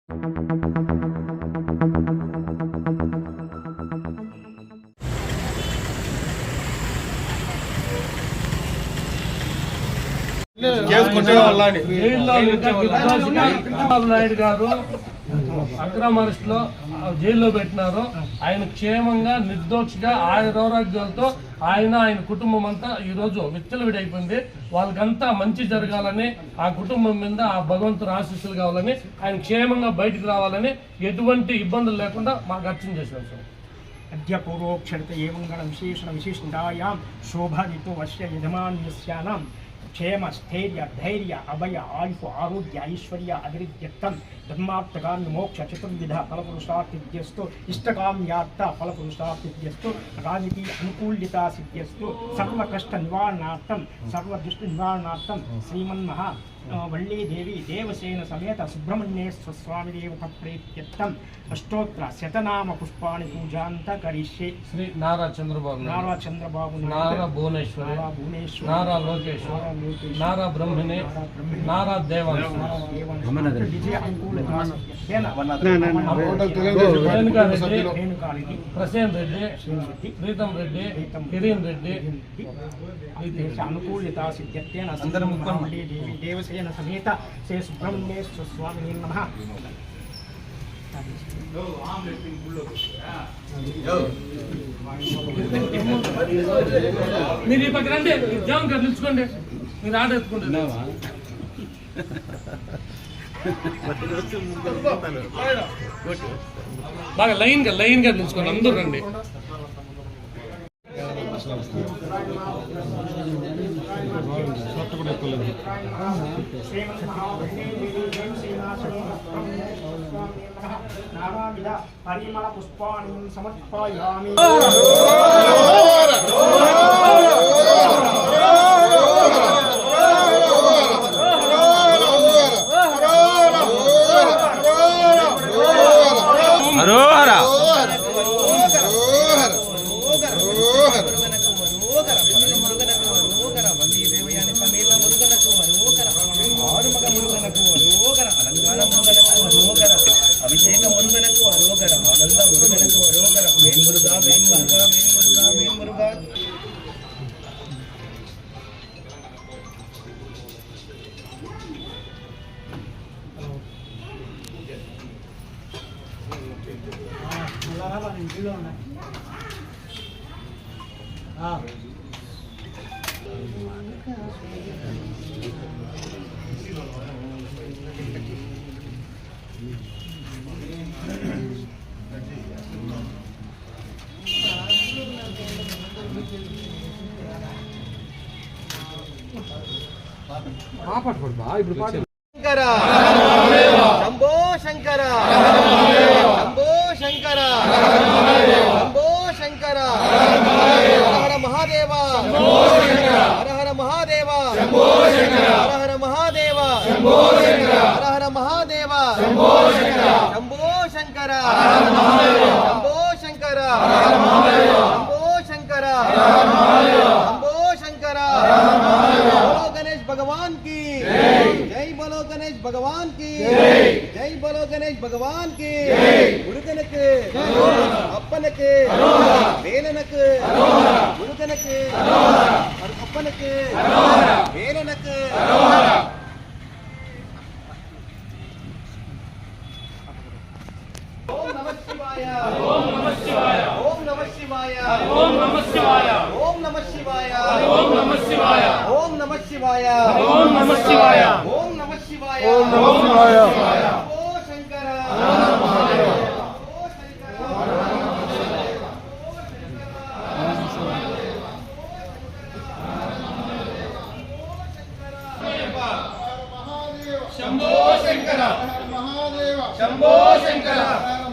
నాయుడు గారు అక్రమ అరెస్టులో జైల్లో పెట్టినారు. ఆయన క్షేమంగా నిర్దోషిగా ఆరోగ్యాలతో ఆయన కుటుంబం అంతా ఈరోజు విచ్చలవిడైపోయింది. వాళ్ళకంతా మంచి జరగాలని, ఆ కుటుంబం మీద ఆ భగవంతుడు ఆశీస్సులు కావాలని, ఆయన క్షేమంగా బయటకు రావాలని, ఎటువంటి ఇబ్బందులు లేకుండా మాకు అర్చన చేశారు సార్. అద్య పూర్వోక్షరిత ఏ మంగళ విశేషణ విశిష్టాయాం శోభాదితో వశ్య యజమాన్యస్యానాం క్షేమ స్థైర్య ధైర్య అభయ ఆయుష్ ఆరోగ్య ఐశ్వర్య అభివృద్ధ్యర్థం ధర్మార్థకామ్య మోక్ష చతుర్విధ ఫలపురుషార్థిద్యస్తు ఇష్టకామ్యార్థ ఫలపురుషార్థిద్యస్తు రాజకీయ అనుకూల్యత సిద్ధ్యస్తు సర్వకష్ట నివారణార్థం సర్వదుష్ట నివారణార్థం శ్రీమన్మహా వల్లీదేవి దేవసేన సమేత సుబ్రహ్మణ్యేశ్వర స్వామి దేవత ప్రీత్యర్థం అష్టోత్తర శతనామ పుష్పాణి పూజాంత కరిష్యే. శ్రీ నారా చంద్రబాబు, నారా భువనేశ్వరి, నారా లోకేశ్వర్, నారా బ్రహ్మిణి, నారా దేవాంశ, ప్రసేన్ రెడ్డి, ప్రీతం రెడ్డి, కిరీన్ రెడ్డి అనుకూలిత సిద్ధ్యర్థేన దేవి దేవసేన సమేత శ్రీ సుబ్రహ్మణ్యేశ్వర స్వామి నమః. మీరు ఈ పక్క రండి, జామ్ గారు నిలుచుకోండి, మీరు ఆడ ఎత్తుకోండి. బాగా లైన్ గా నిలుచుకోండి, అందరూ రండి. పరిమళ పుష్పాణి సమర్పయామి. అభిషేక మురుగనకు అరోగర ఆనంద మురుగనకు అరోగర వేంమురుగా వేంమురుగా వేంమురుగా వేంమురుగా. శంభో శంకర శంభో శంకర శంభో శంకర హర హర మహాదేవ హర హర మహాదేవ హర హర మహాదేవ హర హర మహాదేవ శంభో శంకర శంభో శంకర శంభో శంకర శంభో శంకర. बोलो गणेश भगवान की जय, बोलो गणेश भगवान की जय, बोलो गणेश भगवान की. मुरुगनக்கு அப்பனுக்கு வேலனுக்கு முருகனுக்கு அப்பனுக்கு வேலனுக்கு. ओम नमः शिवाय, ओम नमः शिवाय, ओम नमः शिवाय, ओम नमः शिवाय, ओम नमः शिवाय, ओम नमः शिवाय, ओम नमः शिवाय, ओम नमः शिवाय, ओम नमः शिवाय, ओम नमः शिवाय. ओ शंकर महादेव, ओ शंकर शंभो शंकर महादेव, शंभो शंकर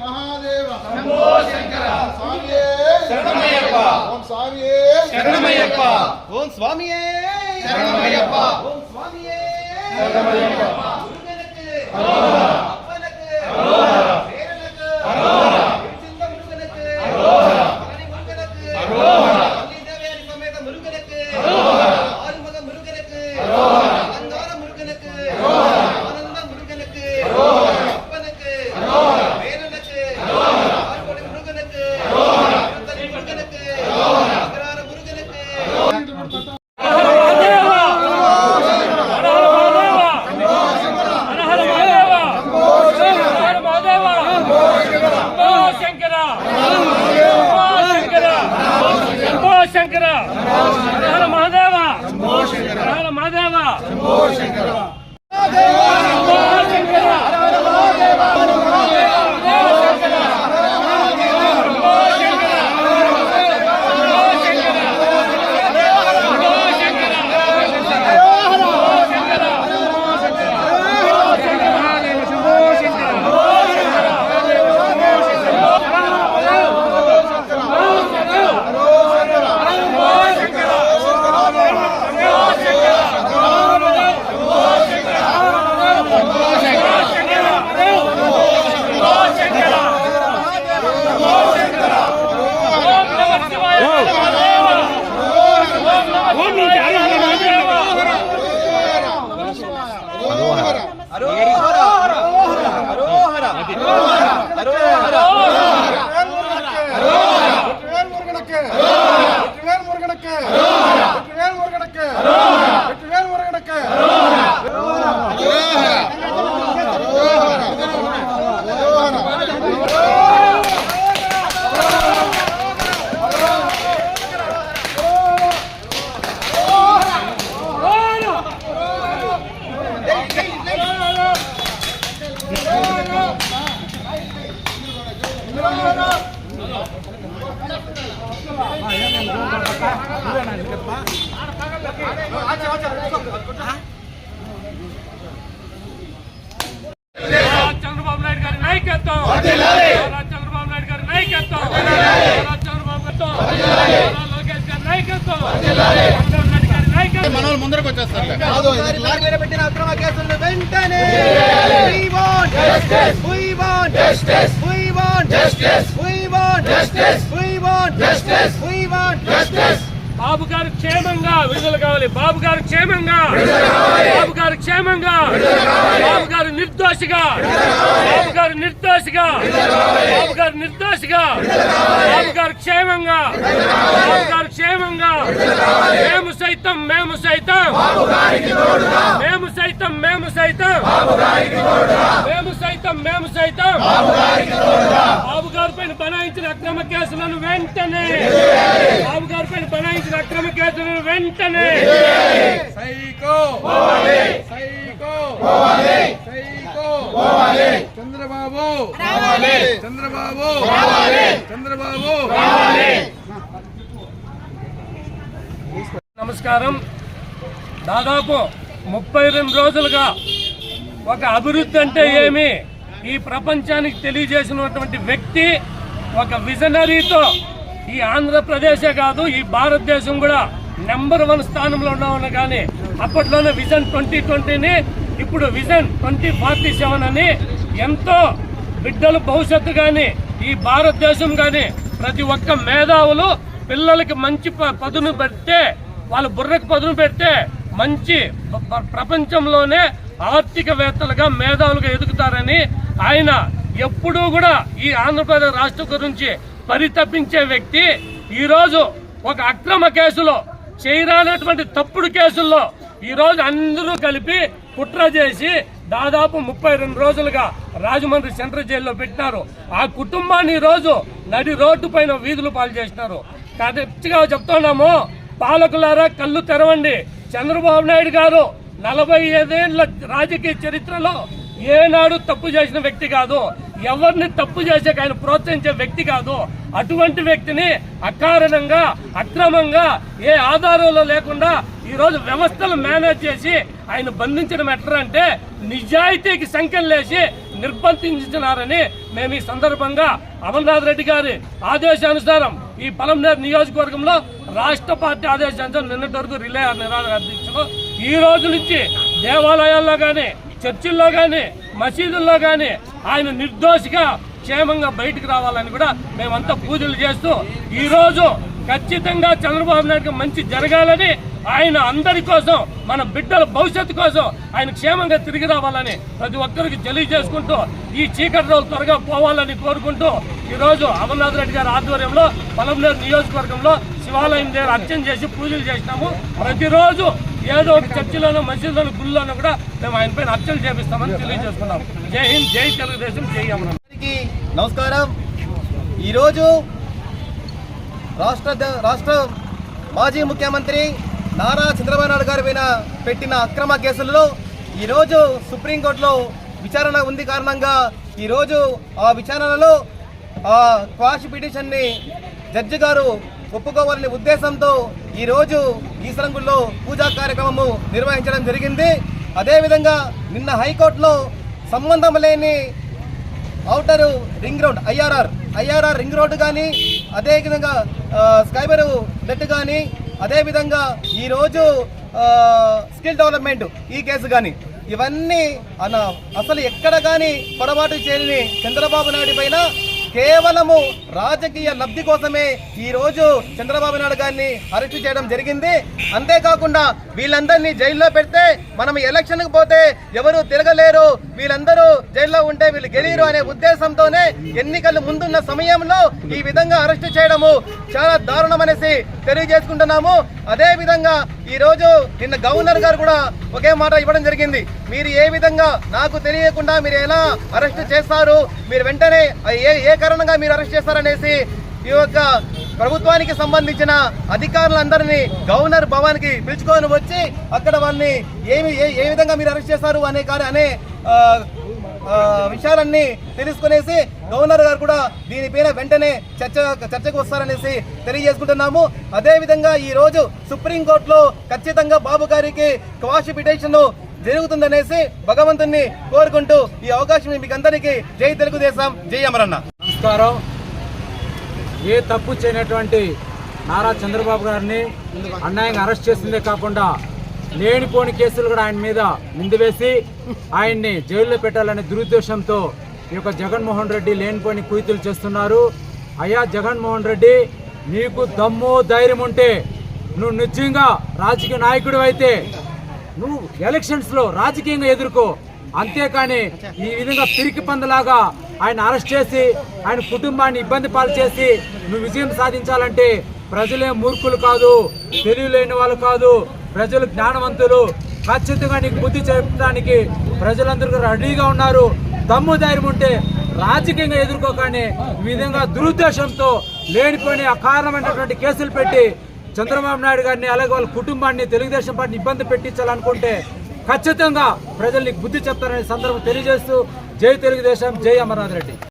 महादेव, शंभो शंकर स्वामिये शरणमय्यप्प, ओम स्वामिये शरणमय्यप्प, ओम स्वामिये शरणमय्यप्प, ओम स्वामिये शरणमय्यप्प. मुरुगनக்கு அரோகரா, அப்பனுக்கு அரோகரா, வேலனுக்கு அரோகரா, சிந்த முருகனுக்கு அரோகரா, பழனி முருகனுக்கு அரோகரா, வள்ளி தேவயானி சமேத முருகனுக்கு அரோகரா, ஆறுமுக முருகனுக்கு அரோகரா, அலங்கார முருகனுக்கு அரோகரா, ஆனந்த முருகனுக்கு அரோகரா, அப்பனுக்கு శంకర హర మహాదేవ హర మహాదేవ చంద్రబాబు నాయుడు గారి నాయకత్వం, చంద్రబాబు నాయుడు గారి నాయకత్వం, చంద్రబాబు లోకేష్ గారి నాయకత్వం, చంద్రబాబు నాయుడు గారి నాయకత్వం. మనోళ్ళు ముందరకు వచ్చేస్తారు. పెట్టిన అక్రమ కేసులను వెంటనే We want justice. We want justice. We want justice. We want justice. We want justice. We want justice. బాబు గారు క్షేమంగా విడుదల కావాలి. బాబు గారు క్షేమంగా, బాబు గారు క్షేమంగా, బాబు గారు నిర్దోషిగా, బాబు గారు నిర్దోషిగా, బాబు గారు నిర్దోషిగా, బాబు గారు క్షేమంగా, బాబు గారు క్షేమంగా. మేము సైతం మేము సైతం మేము సైతం మేము సైతం మేము సైతం మేము సైతం బాబు గారి పైన బనాయించిన అక్రమ కేసులను వెంటనే, బాబు గారి పైన బనాయించిన అక్రమ కేసులను వెంటనే psycho psycho psycho Chandrababu Chandrababu Chandrababu. నమస్కారం. దాదాపు 32 రోజులుగా ఒక అభివృద్ధి అంటే ఏమి ఈ ప్రపంచానికి తెలియజేసినటువంటి వ్యక్తి, ఒక విజనరీతో ఈ ఆంధ్రప్రదేశే కాదు ఈ భారతదేశం కూడా నెంబర్ 1 స్థానంలో ఉన్నామని. కానీ అప్పట్లోనే విజన్ 2020ని ఇప్పుడు విజన్ 2047 అని ఎంతో బిడ్డల భవిష్యత్తు కానీ ఈ భారతదేశం కానీ ప్రతి ఒక్క మేధావులు పిల్లలకి మంచి పదును పెడితే, వాళ్ళ బుర్రకు పదును పెడితే మంచి ప్రపంచంలోనే ఆర్థికవేత్తలుగా మేధావులుగా ఎదుగుతారని ఆయన ఎప్పుడూ కూడా ఈ ఆంధ్రప్రదేశ్ రాష్ట్రం గురించి పరితపించే వ్యక్తి ఈరోజు ఒక అక్రమ కేసులో, చేయరానటువంటి తప్పుడు కేసుల్లో ఈరోజు అందరూ కలిపి కుట్ర చేసి దాదాపు 32 రోజులుగా రాజమండ్రి సెంట్రల్ జైల్లో పెట్టినారు. ఆ కుటుంబాన్ని ఈరోజు నడి రోడ్డు పైన వీధులు పాలు చేసినారు. కరెక్ట్గా చెప్తున్నాము, పాలకులారా కళ్ళు తెరవండి. చంద్రబాబు నాయుడు గారు 45 ఏళ్ల రాజకీయ చరిత్రలో ఏనాడు తప్పు చేసిన వ్యక్తి కాదు, ఎవరిని తప్పు చేసే ఆయన ప్రోత్సహించే వ్యక్తి కాదు. అటువంటి వ్యక్తిని అకారణంగా అక్రమంగా ఏ ఆధారంలో లేకుండా ఈరోజు వ్యవస్థలు మేనేజ్ చేసి ఆయన బంధించడం ఎట్లంటే నిజాయితీకి సంఖ్యలేసి నిర్బంధించినారని మేము ఈ సందర్భంగా అమర్నాథ్ రెడ్డి గారి ఆదేశానుసారం ఈ పలంనేరు నియోజకవర్గంలో రాష్ట్ర పార్టీ ఆదేశానుసారం నిన్నటి వరకు రిలే నిరాహార దీక్షలో ఈ రోజు నుంచి దేవాలయాల్లో కానీ చర్చిల్లో కానీ మసీదుల్లో కానీ ఆయన నిర్దోషిగా క్షేమంగా బయటకు రావాలని కూడా మేమంతా పూజలు చేస్తూ ఈరోజు ఖచ్చితంగా చంద్రబాబు నాయుడుకి మంచి జరగాలని, ఆయన అందరి కోసం మన బిడ్డల భవిష్యత్తు కోసం ఆయన క్షేమంగా తిరిగి రావాలని ప్రతి ఒక్కరికి తెలియజేసుకుంటూ ఈ చీకటి రోజు త్వరగా పోవాలని కోరుకుంటూ ఈరోజు అమర్నాథ్ రెడ్డి గారి ఆధ్వర్యంలో పలంనేరు నియోజకవర్గంలో శివాలయం దగ్గర అర్చన చేసి పూజలు చేసినాము. ప్రతిరోజు ఏదో ఒక చర్చిలోనో మసీదులోనో గుళ్ళలోనూ కూడా మేము ఆయన పైన అర్చనలు చేపిస్తామని తెలియజేస్తున్నాం. జై హింద్, జై తెలుగుదేశం, జై అమరావతి. నమస్కారం. ఈరోజు రాష్ట్ర మాజీ ముఖ్యమంత్రి నారా చంద్రబాబు నాయుడు గారి పైన పెట్టిన అక్రమ కేసులలో ఈరోజు సుప్రీంకోర్టులో విచారణ ఉంది కారణంగా ఈరోజు ఆ విచారణలో ఆ క్వాష్ పిటిషన్ని జడ్జి గారు ఒప్పుకోవాలనే ఉద్దేశంతో ఈరోజు ఈశ్వరంగుల్లో పూజా కార్యక్రమము నిర్వహించడం జరిగింది. అదేవిధంగా నిన్న హైకోర్టులో సంబంధం లేని outer ring road IRR ring road కానీ అదేవిధంగా స్కైబర్ నెట్ కానీ అదేవిధంగా ఈరోజు స్కిల్ డెవలప్మెంట్ ఈ కేసు కానీ ఇవన్నీ అసలు ఎక్కడ కానీ పొరపాటు చేయని చంద్రబాబు నాయుడు పైన కేవలము రాజకీయ లబ్ధి కోసమే ఈరోజు చంద్రబాబు నాయుడు గారిని అరెస్ట్ చేయడం జరిగింది. అంతేకాకుండా వీళ్ళందరినీ జైల్లో పెడితే మనం ఎలక్షన్కి పోతే ఎవరు తిరగలేరు, వీళ్ళందరూ జైల్లో ఉంటే వీళ్ళు గెలీరు అనే ఉద్దేశంతోనే ఎన్నికలు ముందున్న సమయంలో ఈ విధంగా అరెస్ట్ చేయడము చాలా దారుణమనేసి తెలియజేసుకుంటున్నాము. అదేవిధంగా ఈరోజు నిన్న గవర్నర్ గారు కూడా ఒకే మాట ఇవ్వడం జరిగింది. మీరు ఏ విధంగా నాకు తెలియకుండా మీరు ఎలా అరెస్ట్ చేస్తారు, మీరు వెంటనే ఏ కారణంగా మీరు అరెస్ట్ చేస్తారనేసి ఈ యొక్క ప్రభుత్వానికి సంబంధించిన అధికారులందరినీ గవర్నర్ భవన్కి పిలుచుకొని వచ్చి అక్కడ వాళ్ళని ఏ విధంగా మీరు అరెస్ట్ చేస్తారు అనే విషయాలన్నీ తెలుసుకునేసి గవర్నర్ గారు కూడా దీనిపైన వెంటనే చర్చకు వస్తారనేసి తెలియజేసుకుంటున్నాము. అదేవిధంగా ఈ రోజు సుప్రీంకోర్టులో ఖచ్చితంగా బాబు గారికి క్వాష్ పిటిషన్ జరుగుతుందనేసి భగవంతుని కోరుకుంటూ ఈ అవకాశం మీకు అందరికీ జై తెలుగుదేశం, జై అమరన్న. నమస్కారం. ఏ తప్పు చేయనటువంటి నారా చంద్రబాబు గారిని అన్యాయంగా అరెస్ట్ చేసిందే కాకుండా లేనిపోని కేసులు కూడా ఆయన మీద నిందివేసి ఆయన్ని జైల్లో పెట్టాలనే దురుద్దేశంతో ఈ యొక్క జగన్మోహన్ రెడ్డి లేనిపోని కుయుతులు చేస్తున్నారు. అయ్యా జగన్మోహన్ రెడ్డి, నీకు దమ్ము ధైర్యం ఉంటే నువ్వు నిజంగా రాజకీయ నాయకుడు అయితే నువ్వు ఎలక్షన్స్లో రాజకీయంగా ఎదుర్కో. అంతేకాని ఈ విధంగా పిరికి పందలాగా ఆయన అరెస్ట్ చేసి ఆయన కుటుంబాన్ని ఇబ్బంది పాలు చేసి నువ్వు విజయం సాధించాలంటే ప్రజలే మూర్ఖులు కాదు, తెలియలేని వాళ్ళు కాదు, ప్రజలు జ్ఞానవంతులు. ఖచ్చితంగా నీకు బుద్ధి చెప్పడానికి ప్రజలందరూ రెడీగా ఉన్నారు. దమ్ము ధైర్యం ఉంటే రాజకీయంగా ఎదుర్కోగానే ఈ విధంగా దురుద్దేశంతో లేనిపోయిన అకారణమైనటువంటి కేసులు పెట్టి చంద్రబాబు నాయుడు గారిని అలాగే వాళ్ళ కుటుంబాన్ని తెలుగుదేశం పార్టీని ఇబ్బంది పెట్టించాలనుకుంటే ఖచ్చితంగా ప్రజలు నీకు బుద్ధి చెప్తారనే సందర్భం తెలియజేస్తూ జై తెలుగుదేశం, జై అమర్నాథ్ రెడ్డి.